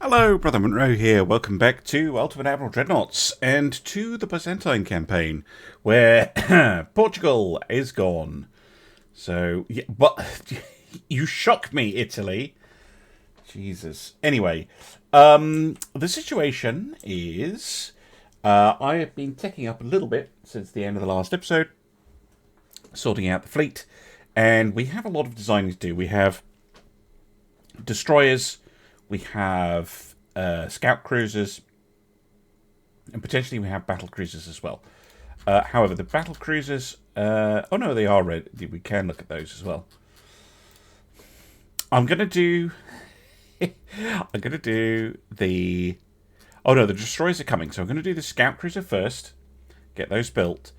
Hello, Brother Monroe here. Welcome back to Ultimate Admiral Dreadnoughts and to the Byzantine campaign, where Portugal is gone. So, yeah, but you shock me, Italy. Jesus. Anyway, the situation is I have been ticking up a little bit since the end of the last episode, sorting out the fleet, and we have a lot of designing to do. We have destroyers. We have scout cruisers, and potentially we have battle cruisers as well. However, the battle cruisers, oh no, they are red. We can look at those as well. I'm gonna do the. Oh no, the destroyers are coming. So I'm gonna do the scout cruiser first, get those built.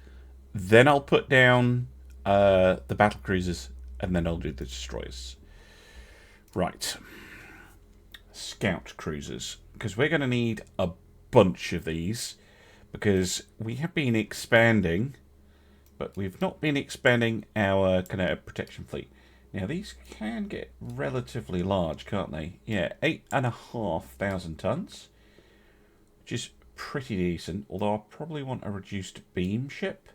Then I'll put down the battle cruisers, and then I'll do the destroyers. Right. Scout cruisers, because we're going to need a bunch of these, because we have been expanding, but we've not been expanding our kind of protection fleet. Now these can get relatively large, can't they? Yeah, 8,500 tons, which is pretty decent, although I'll probably want a reduced beam ship.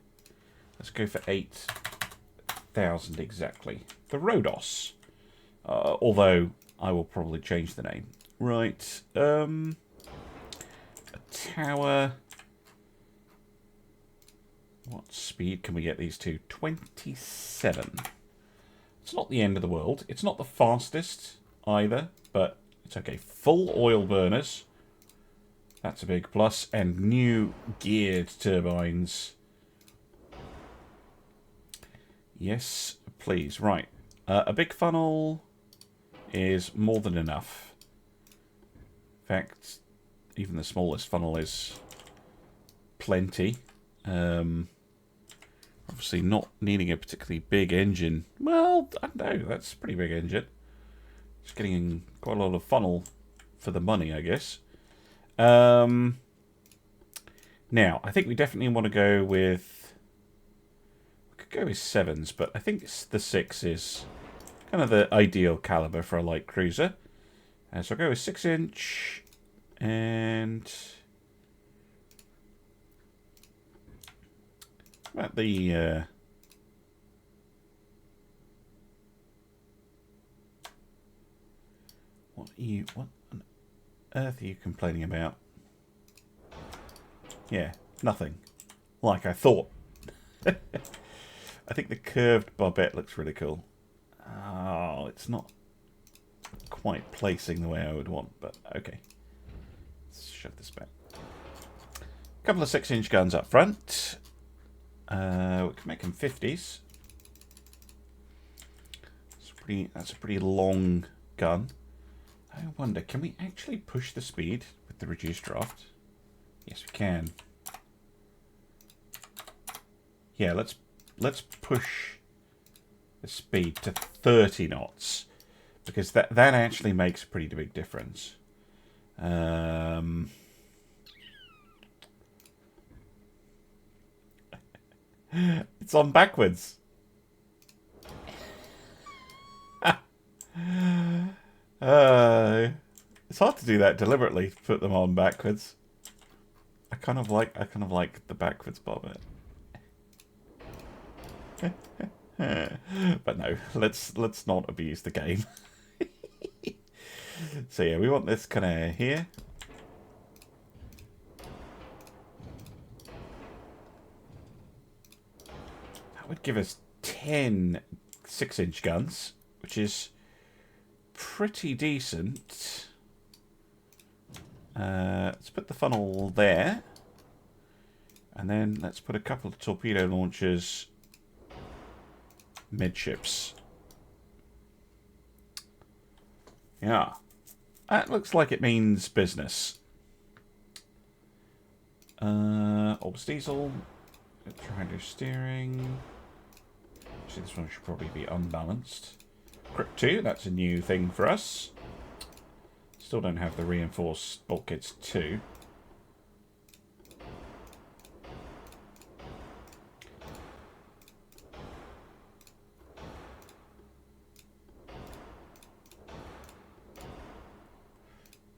Let's go for 8,000 exactly. The Rhodos, although I will probably change the name. Right. A tower. What speed can we get these to? 27. It's not the end of the world. It's not the fastest either, but it's okay. Full oil burners. That's a big plus. And new geared turbines. Yes, please. Right. A big funnel is more than enough. In fact, even the smallest funnel is plenty. Obviously not needing a particularly big engine. Well, I don't know, that's a pretty big engine. Just getting quite a lot of funnel for the money, I guess. Now, I think we definitely want to go with... We could go with 7s, but I think the 6 is kind of the ideal caliber for a light cruiser. So I'll go with 6-inch and about the what on earth are you complaining about? Yeah, nothing. Like I thought. I think the curved barbette looks really cool. Oh, it's not quite placing the way I would want, but okay. Let's shove this back. A couple of 6-inch guns up front. We can make them 50s. That's a pretty long gun. I wonder, can we actually push the speed with the reduced draft? Yes, we can. Yeah, let's push the speed to 30 knots. Because that actually makes a pretty big difference. It's on backwards. It's hard to do that deliberately, to put them on backwards. I kind of like the backwards bobber. But no, let's not abuse the game. So yeah, we want this kind of here. That would give us 10 6-inch guns, which is pretty decent. Let's put the funnel there. And then let's put a couple of torpedo launchers midships. Yeah. That looks like it means business. Orbs diesel. Try to steering. Actually, this one should probably be unbalanced. Crypt 2, that's a new thing for us. Still don't have the reinforced bulkheads 2.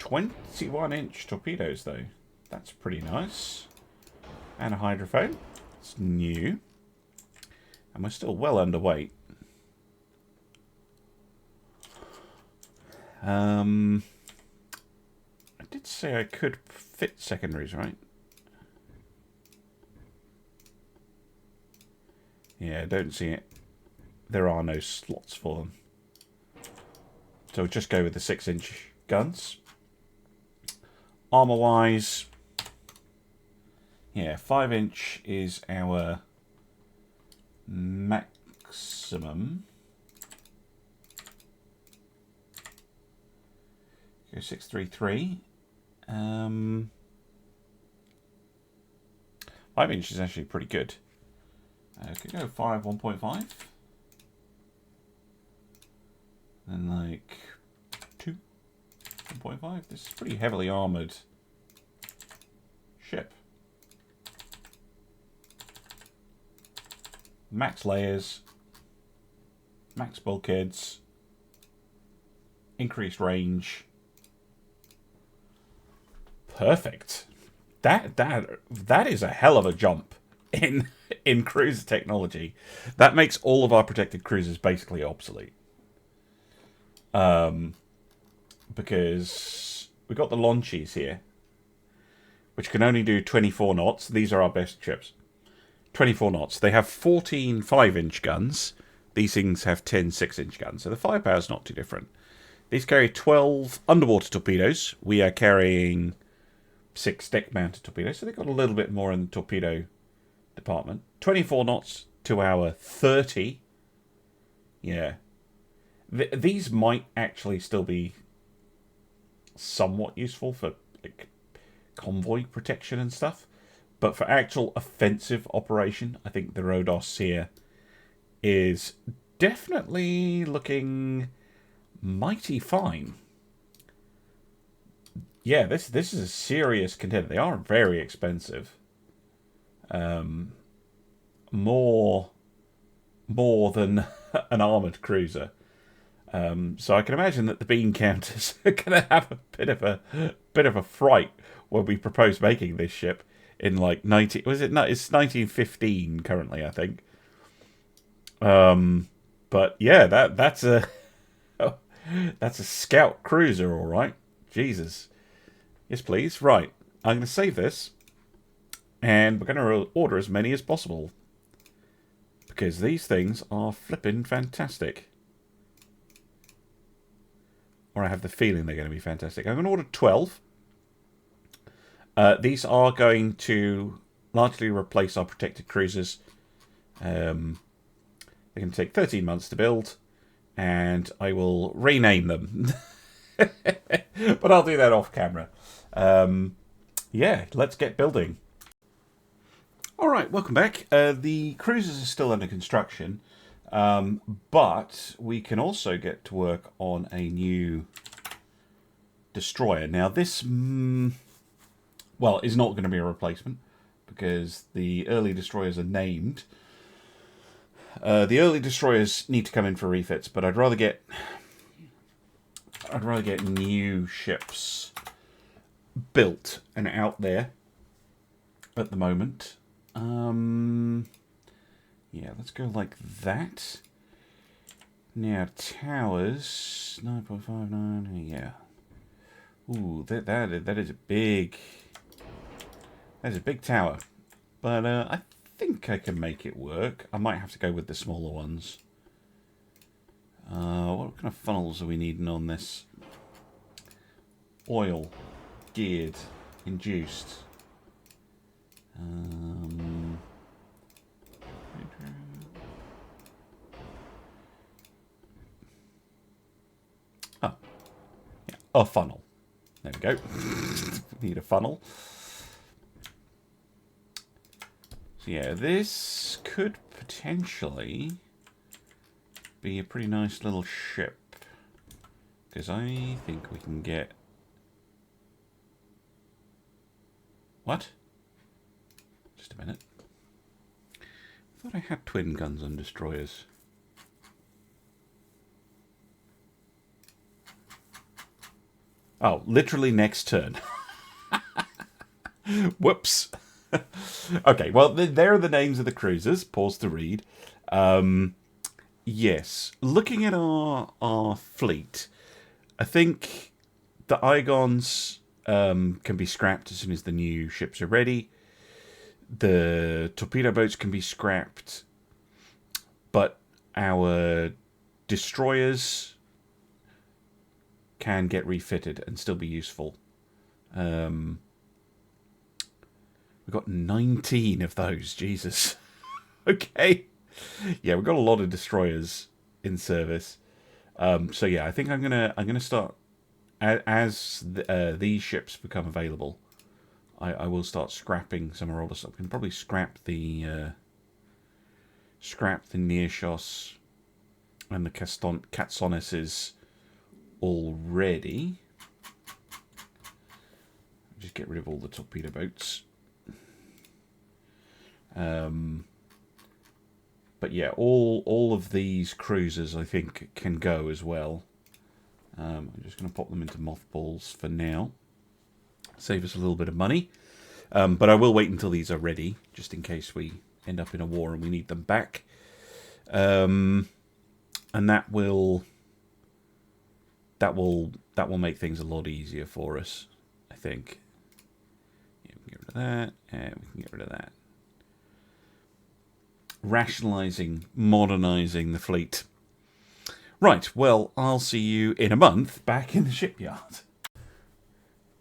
21-inch torpedoes, though. That's pretty nice. And a hydrophone. It's new. And we're still well underweight. I did say I could fit secondaries, right? Yeah, I don't see it. There are no slots for them. So we'll just go with the 6-inch guns. Armor-wise, yeah, 5-inch is our maximum. Go 633. 5-inch is actually pretty good. Could go 5 1.5. And like 2 1.5. This is pretty heavily armoured ship. Max layers, max bulkheads, increased range. Perfect. That is a hell of a jump in cruiser technology. That makes all of our protected cruisers basically obsolete. Because we've got the launchies here, which can only do 24 knots. These are our best ships. 24 knots. They have 14 5-inch guns. These things have 10 6-inch guns. So the firepower is not too different. These carry 12 underwater torpedoes. We are carrying 6 deck-mounted torpedoes. So they've got a little bit more in the torpedo department. 24 knots to our 30. Yeah. These might actually still be somewhat useful for like convoy protection and stuff. But for actual offensive operation, I think the Rhodos here is definitely looking mighty fine. Yeah, this is a serious contender. They are very expensive. More than an armoured cruiser. So I can imagine that the bean counters are going to have a bit of a fright when we propose making this ship in like it's 1915 currently, I think. But yeah, that's a scout cruiser, all right. Jesus. Yes, please. Right. I'm going to save this, and we're going to order as many as possible because these things are flipping fantastic. Or I have the feeling they're going to be fantastic. I'm going to order 12. These are going to largely replace our protected cruisers. They're going to take 13 months to build, and I will rename them. But I'll do that off camera. Yeah, let's get building. Alright, welcome back. The cruisers are still under construction, but we can also get to work on a new destroyer. Now this, well, is not going to be a replacement because the early destroyers are named. The early destroyers need to come in for refits, but I'd rather get new ships built and out there at the moment. Yeah, let's go like that. Now towers 9.59. Yeah. Ooh, that is a big. That is a big tower, but I think I can make it work. I might have to go with the smaller ones. What kind of funnels are we needing on this? Oil, geared, induced. Oh, yeah, a funnel. There we go. Need a funnel. So yeah, this could potentially be a pretty nice little ship. Because I think we can get... What? Just a minute. I thought I had twin guns on destroyers. Oh, literally next turn. Whoops. Okay, well, there are the names of the cruisers. Pause to read. Yes, looking at our fleet, I think the Igons can be scrapped as soon as the new ships are ready. The torpedo boats can be scrapped, but our destroyers can get refitted and still be useful. We've got 19 of those. Jesus. Okay. Yeah, we've got a lot of destroyers in service. So yeah, I think I'm gonna start as these ships become available. I will start scrapping some of our older stuff. I can probably scrap the Nearshos and the Katsoneses already. Just get rid of all the torpedo boats. But yeah, all of these cruisers I think can go as well. I'm just going to pop them into mothballs for now. Save us a little bit of money. But I will wait until these are ready, just in case we end up in a war and we need them back. And that will make things a lot easier for us, I think. Yeah, we can get rid of that, and we can get rid of that. Rationalising, modernising the fleet. Right, well, I'll see you in a month back in the shipyard.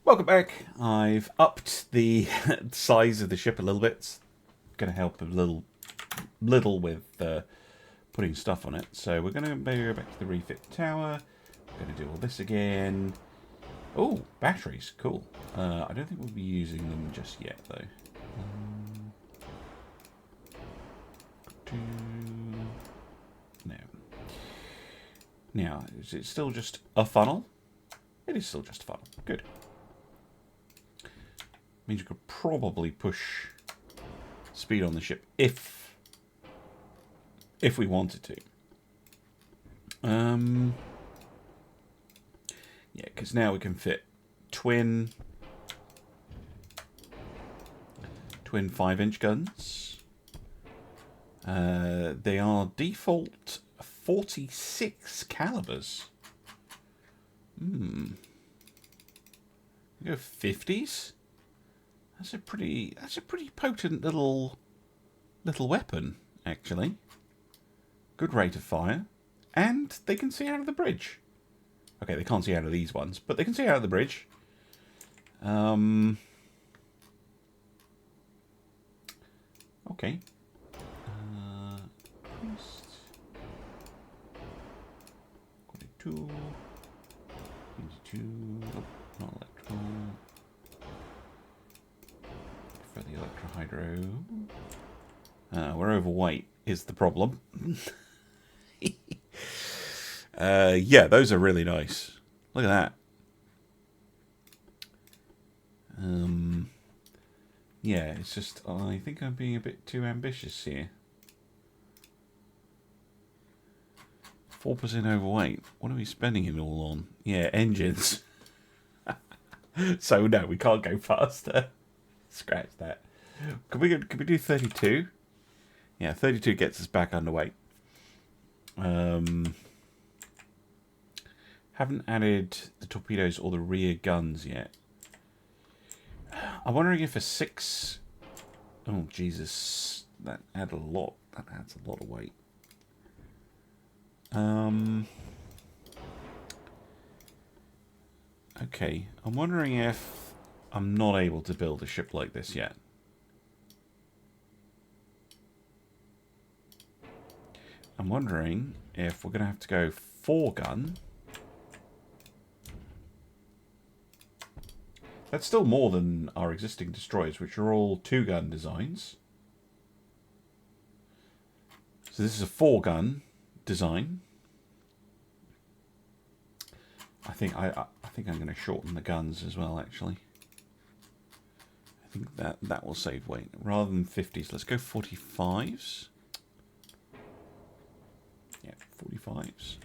Welcome back. I've upped the size of the ship a little bit. It's going to help a little with putting stuff on it. So we're going to go back to the refit tower. We're going to do all this again. Oh, batteries. Cool. I don't think we'll be using them just yet, though. No. Now, is it still just a funnel? It is still just a funnel. Good. Means you could probably push speed on the ship if we wanted to. Yeah, because now we can fit twin 5-inch guns. They are default 46 calibers. We go 50s. That's a pretty potent little weapon, actually. Good rate of fire, and they can see out of the bridge. Okay, they can't see out of these ones, but they can see out of the bridge. Okay. 22. Oh, not electrical. For the electro-hydro. We're overweight is the problem. Yeah, those are really nice. Look at that. Yeah, it's just I think I'm being a bit too ambitious here. 4% overweight. What are we spending it all on? Yeah, engines. So no, we can't go faster. Scratch that. Could we do 32? Yeah, 32 gets us back underweight. Haven't added the torpedoes or the rear guns yet. I'm wondering if a 6... Oh, Jesus. That adds a lot. That adds a lot of weight. Okay. I'm wondering if I'm not able to build a ship like this yet. I'm wondering if we're going to have to go 4-gun. That's still more than our existing destroyers, which are all 2-gun designs. So this is a 4-gun design. I think I'm going to shorten the guns as well, actually. I think that will save weight. Rather than 50s, let's go 45s. Yeah, 45s.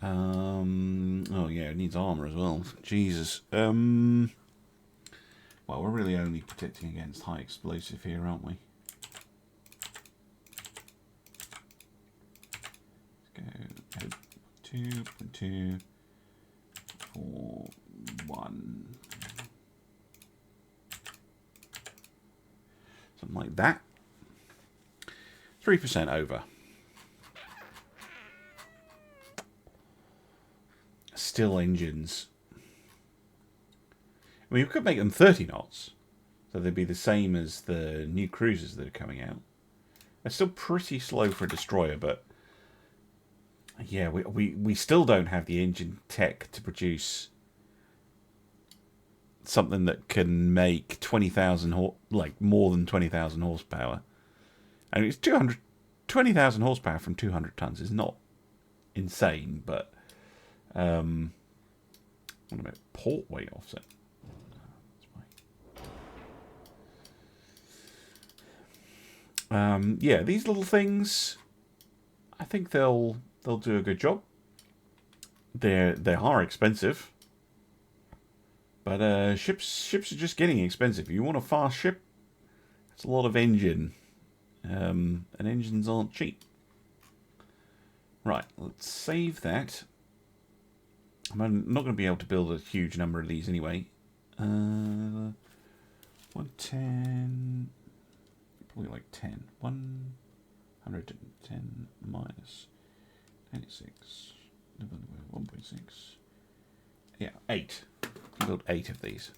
Oh yeah, it needs armor as well. Jesus. Well, we're really only protecting against high explosive here, aren't we? Let's go 2.2, 4, 1. Something like that. 3% over. Still engines. I mean, we could make them 30 knots. So they'd be the same as the new cruisers that are coming out. They're still pretty slow for a destroyer, but... yeah, we still don't have the engine tech to produce something that can make 20,000 like more than 20,000 horsepower. And it's 20,000 horsepower from 200 tons is not insane, but what about port weight offset? Yeah, these little things, I think they'll do a good job. They are expensive, but ships are just getting expensive. If you want a fast ship, it's a lot of engine, and engines aren't cheap. Right, let's save that. I'm not going to be able to build a huge number of these anyway. 110, probably like 10. 110 minus 96, 1.6. Yeah, 8. I'll build 8 of these.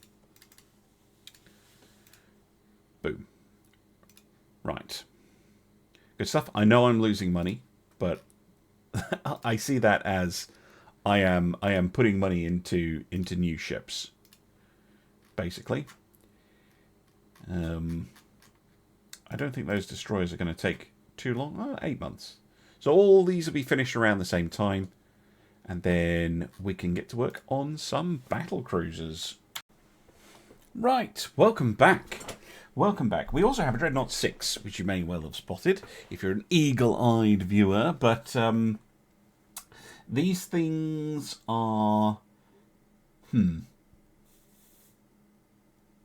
Boom. Right. Good stuff. I know I'm losing money, but I see that as I am putting money into new ships, basically. I don't think those destroyers are going to take too long. 8 months. So all these will be finished around the same time, and then we can get to work on some battle cruisers. Right, welcome back. Welcome back. We also have a Dreadnought 6, which you may well have spotted if you're an eagle-eyed viewer, but these things are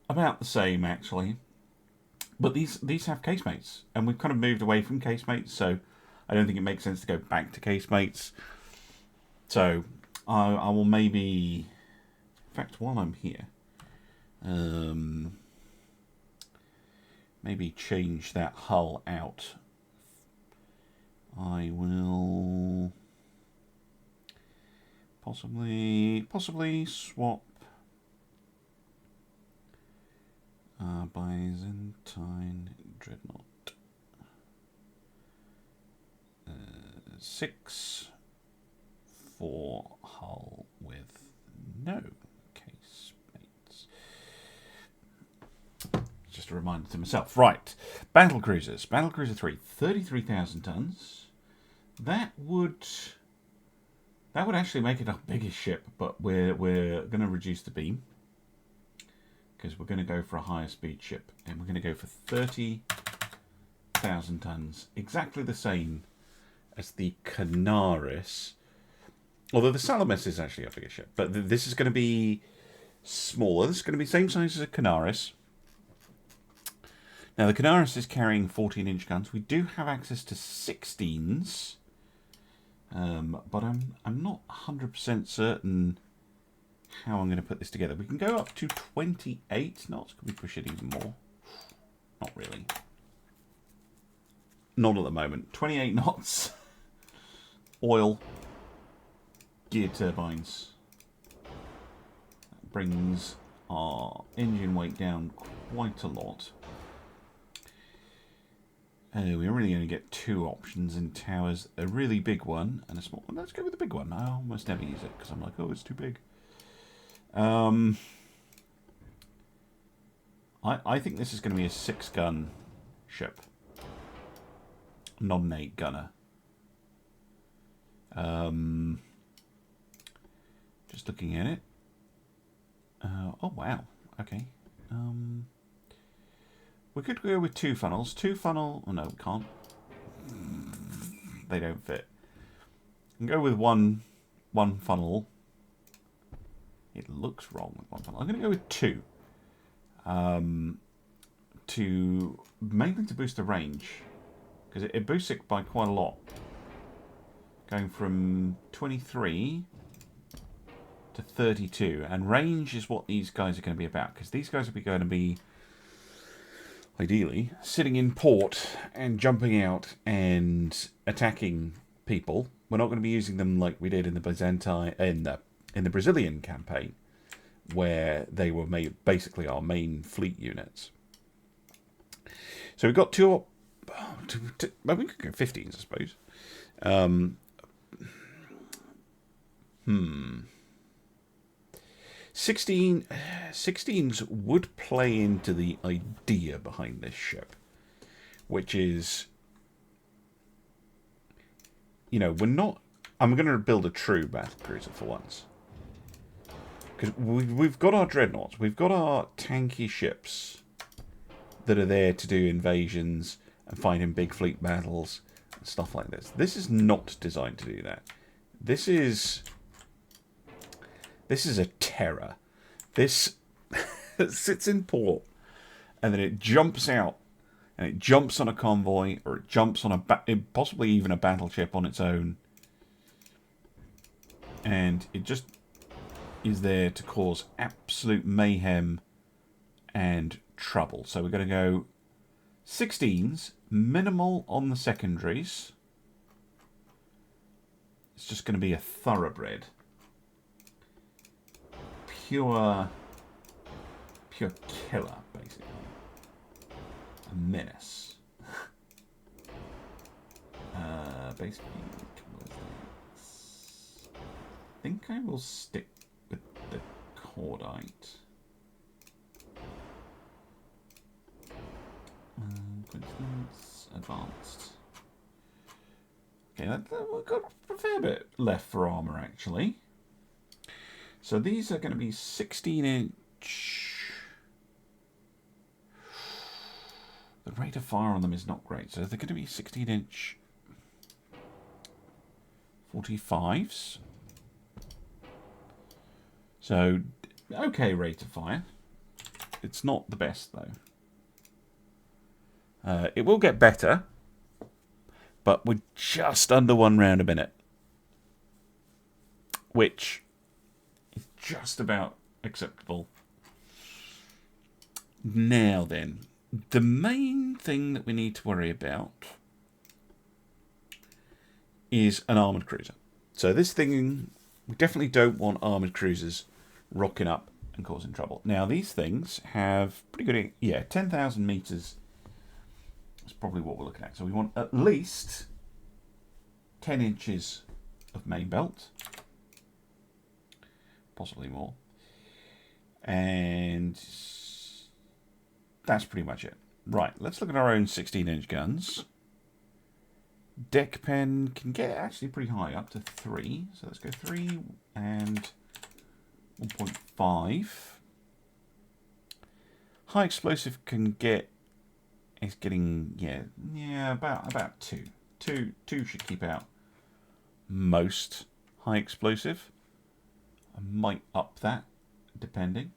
about the same, actually. But these have casemates, and we've kind of moved away from casemates, so I don't think it makes sense to go back to casemates. So I will maybe, in fact, while I'm here, maybe change that hull out. I will possibly swap Byzantine Dreadnought 6 for hull with no casemates. Just a reminder to myself. Right, battle cruisers. Battlecruiser 3, 33,000 tons. That would actually make it our biggest ship, but we're going to reduce the beam because we're going to go for a higher speed ship, and we're going to go for 30,000 tons, exactly the same as the Connerney. Although the Sunless is actually a bigger ship, but this is going to be smaller. This is going to be the same size as a Connerney. Now the Connerney is carrying 14-inch guns. We do have access to 16s, but I'm not 100% certain how I'm going to put this together. We can go up to 28 knots. Could we push it even more? Not really. Not at the moment. 28 knots. Oil. Gear turbines. That brings our engine weight down quite a lot. We're really going to get 2 options in towers. A really big one and a small one. Let's go with the big one. I almost never use it because I'm like, oh, it's too big. I think this is going to be a 6-gun ship. Not an 8-gunner. Just looking at it. Oh, wow. Okay. We could go with 2 funnels. 2 funnel... Oh, no, we can't. They don't fit. We can go with one one funnel. It looks wrong with one funnel. I'm going to go with 2. Mainly to boost the range. Because it boosts it by quite a lot. Going from 23 to 32. And range is what these guys are going to be about. Because these guys are going to be, ideally, sitting in port and jumping out and attacking people. We're not going to be using them like we did in the Byzantine, in the Brazilian campaign, where they were basically our main fleet units. So we've got well, we could go 15s, I suppose. 16s would play into the idea behind this ship, which is, you know, we're not. I'm going to build a true battlecruiser for once. Because we've got our dreadnoughts, we've got our tanky ships that are there to do invasions and fight in big fleet battles and stuff like this. This is not designed to do that. This is a terror. This sits in port and then it jumps out and it jumps on a convoy, or it jumps on possibly even a battleship on its own, and it just is there to cause absolute mayhem and trouble. So we're going to go 16s, minimal on the secondaries. It's just going to be a thoroughbred. Pure killer, basically. A menace. Basically, I think I will stick with the cordite. For instance, advanced. Okay, we've got a fair bit left for armour, actually. So these are going to be 16-inch. The rate of fire on them is not great, so they're going to be 16-inch 45s. So, okay rate of fire. It's not the best, though. It will get better, but we're just under 1 round a minute, which is just about acceptable. Now then, the main thing that we need to worry about is an armoured cruiser. So this thing, we definitely don't want armoured cruisers rocking up and causing trouble. Now these things have pretty good, 10,000 metres. That's probably what we're looking at. So we want at least 10 inches of main belt, possibly more, and that's pretty much it. Right, let's look at our own 16-inch guns. Deck pen can get actually pretty high, up to 3. So let's go 3 and 1.5. High explosive can get. It's getting about 2. 2 should keep out most high explosive. I might up that depending.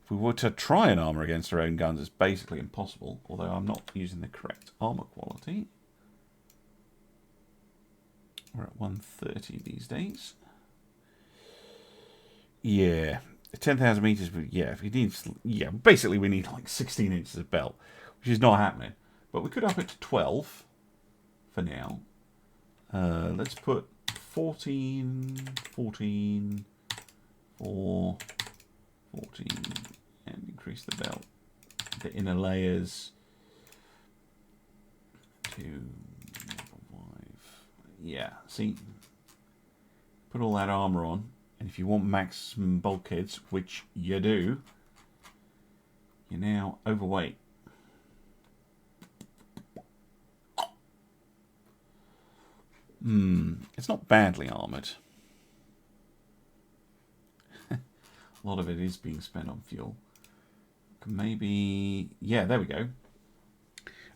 If we were to try and armour against our own guns, it's basically impossible, although I'm not using the correct armour quality. We're at 130 these days. Yeah, 10,000 metres, but if you need, basically we need like 16 inches of belt, which is not happening. But we could up it to 12 for now. Let's put 14, 14, 4, 14, and increase the belt. The inner layers to 5. Yeah, see? Put all that armour on, and if you want maximum bulkheads, which you do, you're now overweight. It's not badly armoured. A lot of it is being spent on fuel. Maybe, there we go.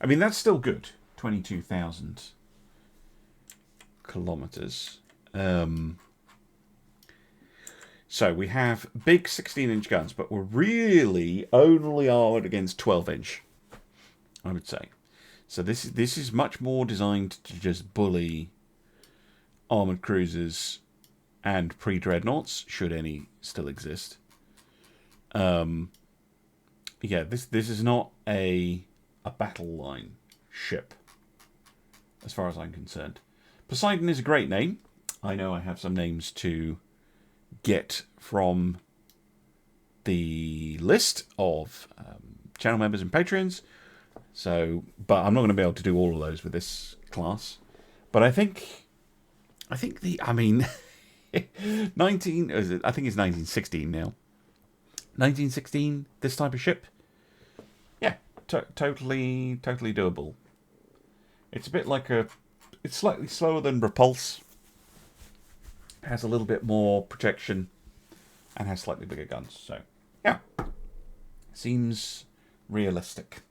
I mean, that's still good. 22,000 kilometres. So we have big 16-inch guns, but we're really only armoured against 12-inch, I would say. So this is much more designed to just bully armoured cruisers and pre-dreadnoughts, should any still exist. Yeah, this is not a battle line ship, as far as I'm concerned. Poseidon is a great name. I know I have some names to get from the list of channel members and patrons. So, but I'm not going to be able to do all of those with this class. But I think I mean, 19. I think it's 1916 now. 1916. This type of ship. Yeah, totally doable. It's a bit like it's slightly slower than Repulse. Has a little bit more protection and has slightly bigger guns. So, yeah. Seems realistic.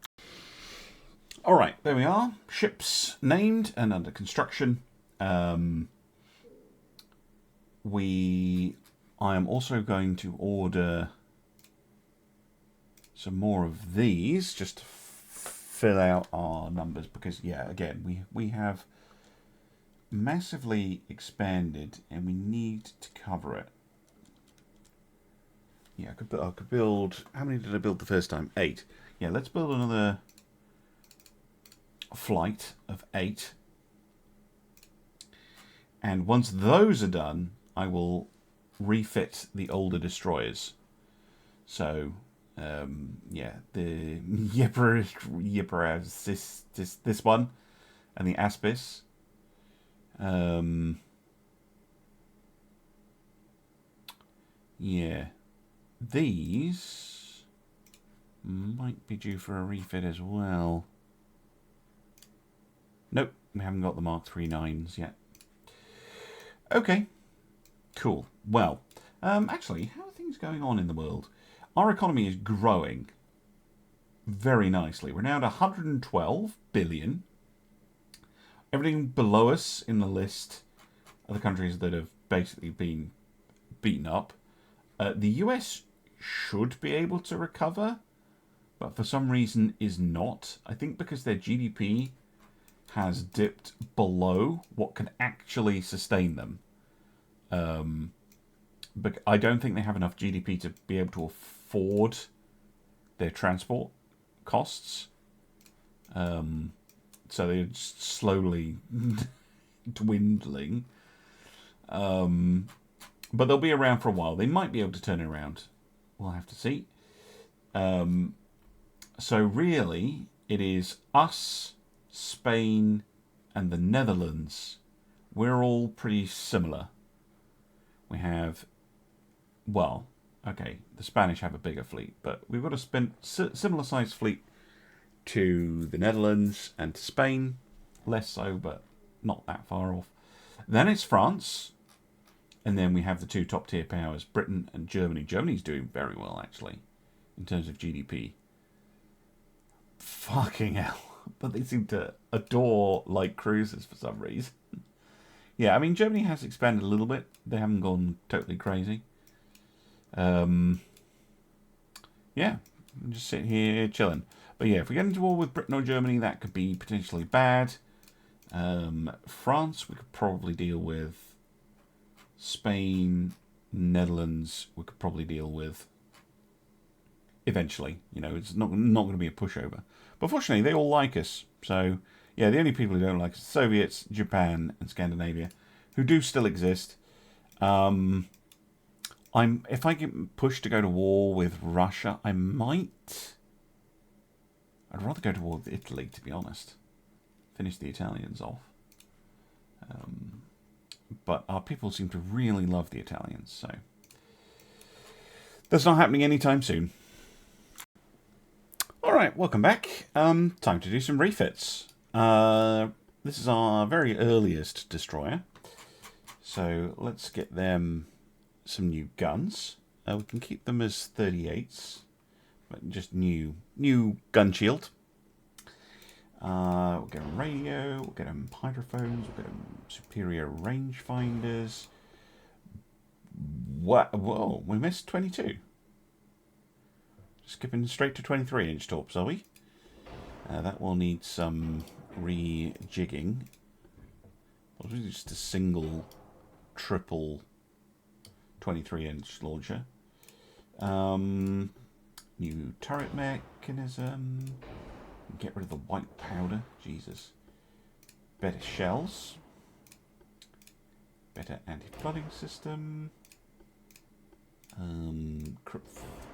Alright, there we are. Ships named and under construction. I am also going to order some more of these just to fill out our numbers because, yeah, again, we have massively expanded and we need to cover it. Yeah, I could build... How many did I build the first time? 8. Yeah, let's build another flight of 8. And once those are done, I will refit the older destroyers. So, yeah, the this one, and the Aspis. Yeah, these might be due for a refit as well. Nope, we haven't got the Mark 3 9s yet. Okay, cool. Well, actually, how are things going on in the world? Our economy is growing very nicely. We're now at 112 billion. Everything below us in the list are the countries that have basically been beaten up. The US should be able to recover, but for some reason is not. I think because their GDP has dipped below what can actually sustain them. But I don't think they have enough GDP to be able to afford their transport costs. So they're just slowly dwindling. But they'll be around for a while. They might be able to turn it around. We'll have to see. So really, it is us, Spain, and the Netherlands. We're all pretty similar. We have, well, okay, the Spanish have a bigger fleet, but we've got a similar sized fleet to the Netherlands and to Spain. Less so, but not that far off. Then it's France. And then we have the two top tier powers, Britain and Germany. Germany's doing very well, actually, in terms of GDP. Fucking hell. But they seem to adore light cruisers for some reason. Yeah, I mean, Germany has expanded a little bit. They haven't gone totally crazy. Yeah, I'm just sitting here chilling. But yeah, if we get into war with Britain or Germany, that could be potentially bad. France, we could probably deal with. Spain, Netherlands, we could probably deal with. Eventually, you know, it's not going to be a pushover. But fortunately, they all like us. So, yeah, the only people who don't like us are the Soviets, Japan, and Scandinavia, who do still exist. If I get pushed to go to war with Russia, I might. I'd rather go to war with Italy, to be honest. Finish the Italians off. But our people seem to really love the Italians, so that's not happening anytime soon. Alright, welcome back. Time to do some refits. This is our very earliest destroyer. So let's get them some new guns. We can keep them as 38s, but just new gun shield. We'll get them radio, we'll get them hydrophones, we'll get them superior rangefinders, What? Whoa, we missed 22. Skipping straight to 23-inch torps, are we? That will need some rejigging. Probably just a single, triple 23-inch launcher. New turret mechanism. Get rid of the white powder. Jesus. Better shells. Better anti-flooding system.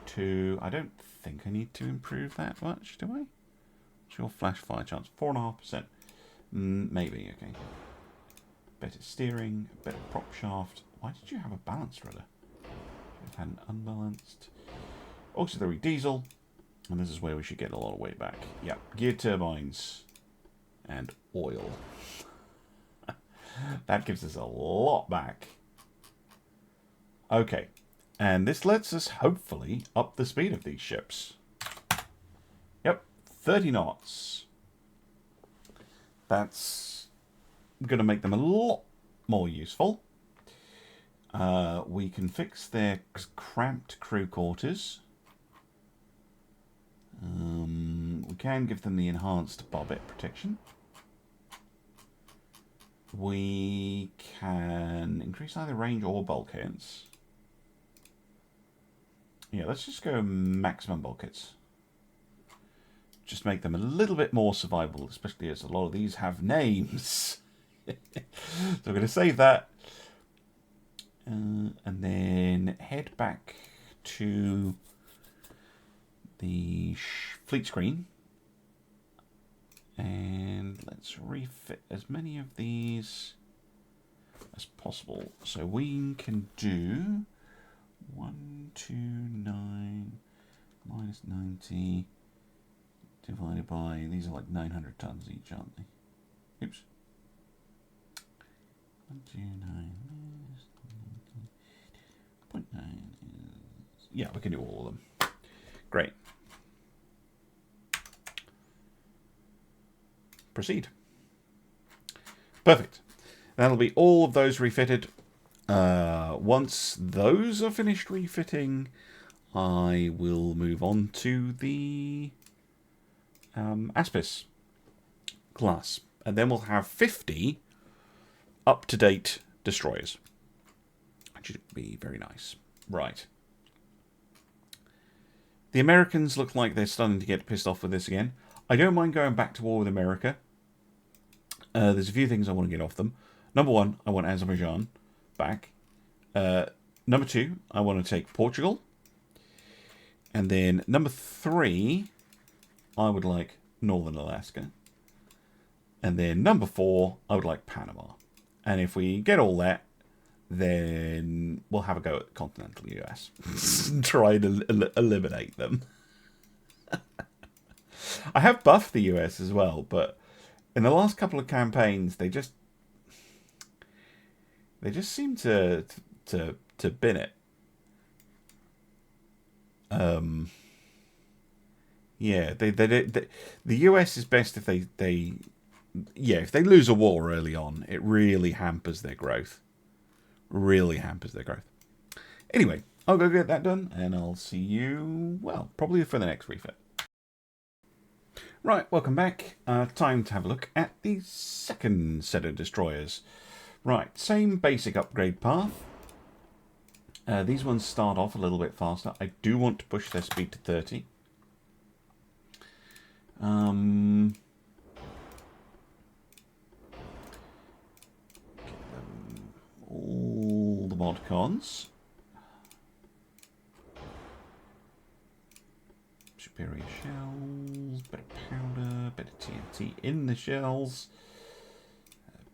2. I don't think I need to improve that much, do I? What's your flash fire chance? 4.5%. Maybe, okay. Better steering, better prop shaft. Why did you have a balanced rudder? Should have had an unbalanced. Auxiliary diesel. And this is where we should get a lot of weight back. Yep, gear turbines. And oil. That gives us a lot back. Okay. And this lets us, hopefully, up the speed of these ships. Yep, 30 knots. That's going to make them a lot more useful. We can fix their cramped crew quarters. We can give them the enhanced barbette protection. We can increase either range or bulkheads. Yeah, let's just go maximum bulkheads. Just make them a little bit more survivable, especially as a lot of these have names. So we're going to save that. And then head back to the fleet screen. And let's refit as many of these as possible. So we can do 129 minus 90 divided by, these are like 900 tons each, aren't they? Oops. 129 minus 0.9 is, yeah, we can do all of them. Great. Proceed. Perfect. That'll be all of those refitted. Once those are finished refitting, I will move on to the Aspis class. And then we'll have 50 up-to-date destroyers. Which should be very nice. Right. The Americans look like they're starting to get pissed off with this again. I don't mind going back to war with America. There's a few things I want to get off them. Number 1, I want Azerbaijan back. Number 2, I want to take Portugal. And then number 3, I would like Northern Alaska. And then number 4, I would like Panama. And if we get all that, then we'll have a go at the continental US. Try to eliminate them. I have buffed the US as well, but in the last couple of campaigns, they just seem to bin it. Yeah, the US is best if they if they lose a war early on, it really hampers their growth. Really hampers their growth. Anyway, I'll go get that done, and I'll see you, well, probably for the next refit. Right, welcome back. Time to have a look at the second set of destroyers. Right, same basic upgrade path. These ones start off a little bit faster. I do want to push their speed to 30. All the mod cons. Superior shells, better powder, better TNT in the shells,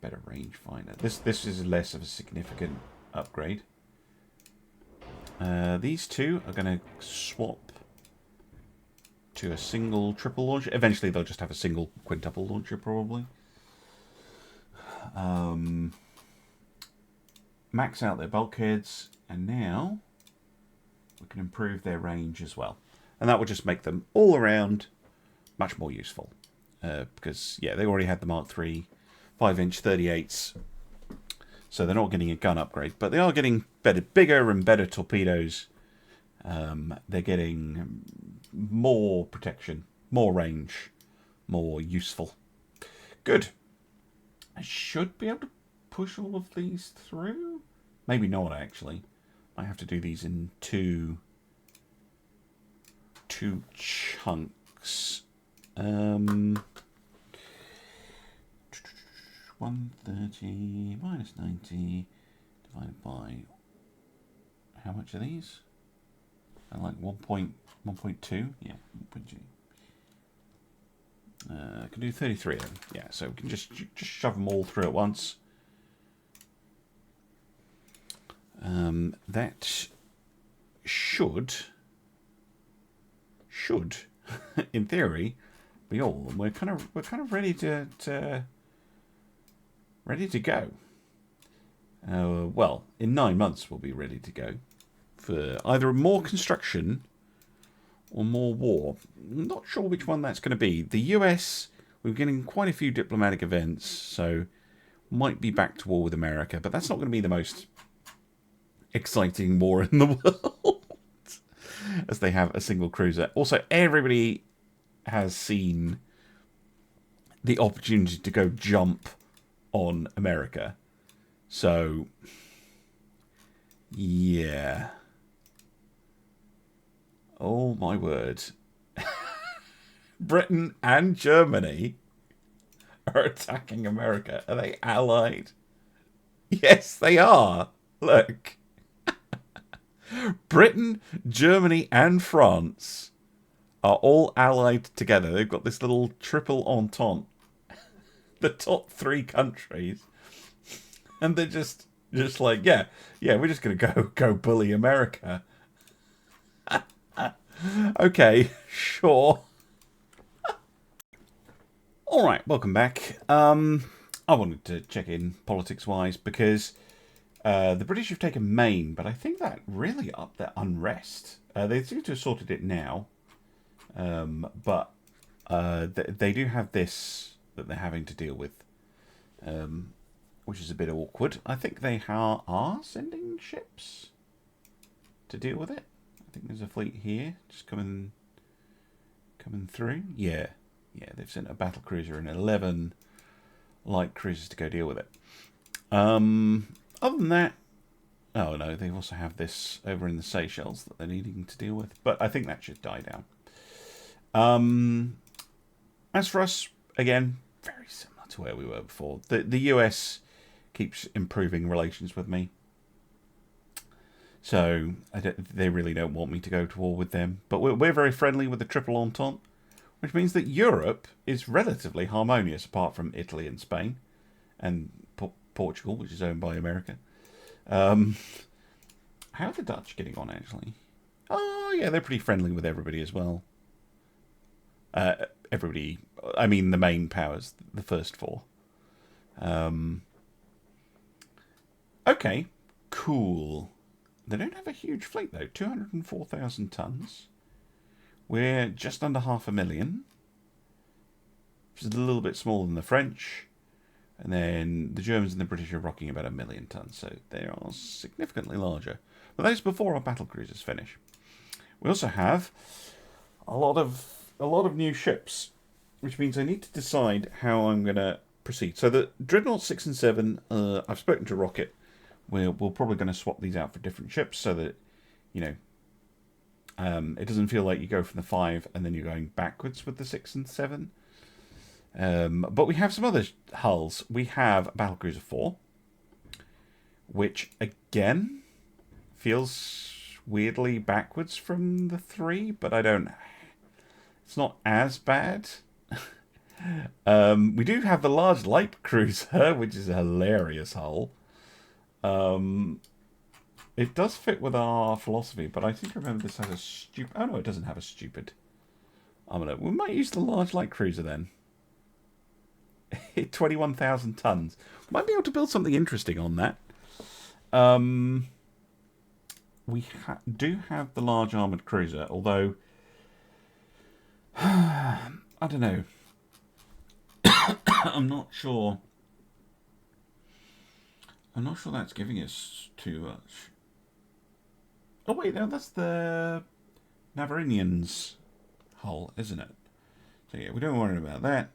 better rangefinder. This is less of a significant upgrade. These two are going to swap to a single triple launcher. Eventually they'll just have a single quintuple launcher probably. Max out their bulkheads, and now we can improve their range as well. And that will just make them all around much more useful. Because, yeah, they already had the Mark III 5-inch 38s. So they're not getting a gun upgrade, but they are getting bigger and better torpedoes. They're getting more protection, more range, more useful. Good. I should be able to push all of these through. Maybe not, actually. I have to do these in two chunks. 130 minus 90 divided by... How much are these? Like 1.2? Yeah, 1.2. I can do 33 of them. Yeah, so we can just shove them all through at once. That should, in theory, be all. We're kind of ready to go. Well, in 9 months we'll be ready to go for either more construction or more war. I'm not sure which one that's going to be. The US, we're getting quite a few diplomatic events, so might be back to war with America, but that's not going to be the most exciting war in the world, as they have a single cruiser. Also, everybody has seen the opportunity to go jump on America. So, yeah. Oh my word. Britain and Germany are attacking America. Are they allied? Yes, they are. Look. Britain, Germany, and France are all allied together. They've got this little triple entente. The top 3 countries. And they're just like, yeah, we're just going to go bully America. Okay, sure. All right, welcome back. I wanted to check in politics-wise because the British have taken Maine, but I think that really upped their unrest. They seem to have sorted it now, but they do have this that they're having to deal with, which is a bit awkward. I think they are sending ships to deal with it. I think there's a fleet here just coming through. Yeah, they've sent a battlecruiser and 11 light cruisers to go deal with it. Other than that, oh no, they also have this over in the Seychelles that they're needing to deal with, but I think that should die down. As for us, again, very similar to where we were before. The US keeps improving relations with me. So they really don't want me to go to war with them. But we're very friendly with the Triple Entente, which means that Europe is relatively harmonious, apart from Italy and Spain, and Portugal, which is owned by America. How are the Dutch getting on, actually? Oh, yeah, they're pretty friendly with everybody as well. Everybody, I mean the main powers, the first 4. Okay, cool. They don't have a huge fleet, though. 204,000 tons. We're just under 500,000. Which is a little bit smaller than the French. And then the Germans and the British are rocking about 1 million tons. So they are significantly larger. But that is before our battlecruisers finish. We also have a lot of new ships. Which means I need to decide how I'm going to proceed. So the Dreadnought 6 and 7, I've spoken to Rocket. We're probably going to swap these out for different ships so that, it doesn't feel like you go from the 5 and then you're going backwards with the 6 and 7. But we have some other hulls. We have Battlecruiser 4, which, again, feels weirdly backwards from the 3, but it's not as bad. We do have the large light cruiser, which is a hilarious hull. It does fit with our philosophy, but I seem to remember this has a stupid... Oh, no, it doesn't have a stupid armament. We might use the large light cruiser then. 21,000 tons. Might be able to build something interesting on that. We do have the large armoured cruiser, although... I don't know. I'm not sure I'm not sure that's giving us too much. Oh wait, no, that's the Navarinians hull, isn't it? So yeah, we don't worry about that.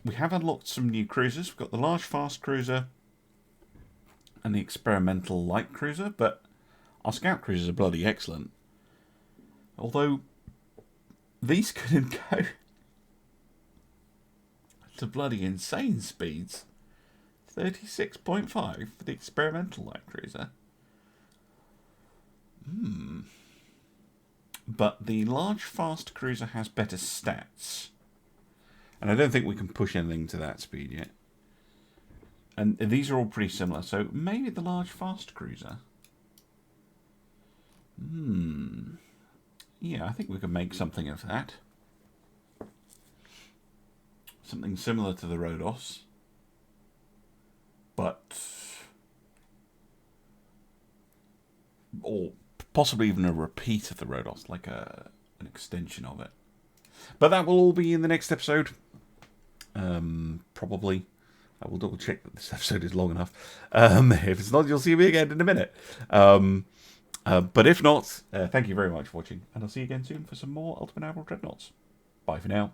We have unlocked some new cruisers. We've got the large fast cruiser and the experimental light cruiser, but our scout cruisers are bloody excellent. Although these couldn't go to bloody insane speeds. 36.5 for the experimental light cruiser. But the large fast cruiser has better stats. And I don't think we can push anything to that speed yet. And these are all pretty similar, so maybe the large fast cruiser. Yeah, I think we can make something of that. Something similar to the Rhodos. But... or possibly even a repeat of the Rhodos, like an extension of it. But that will all be in the next episode. Probably. I will double check that this episode is long enough. If it's not, you'll see me again in a minute. But if not, thank you very much for watching, and I'll see you again soon for some more Ultimate Admiral Dreadnoughts. Bye for now.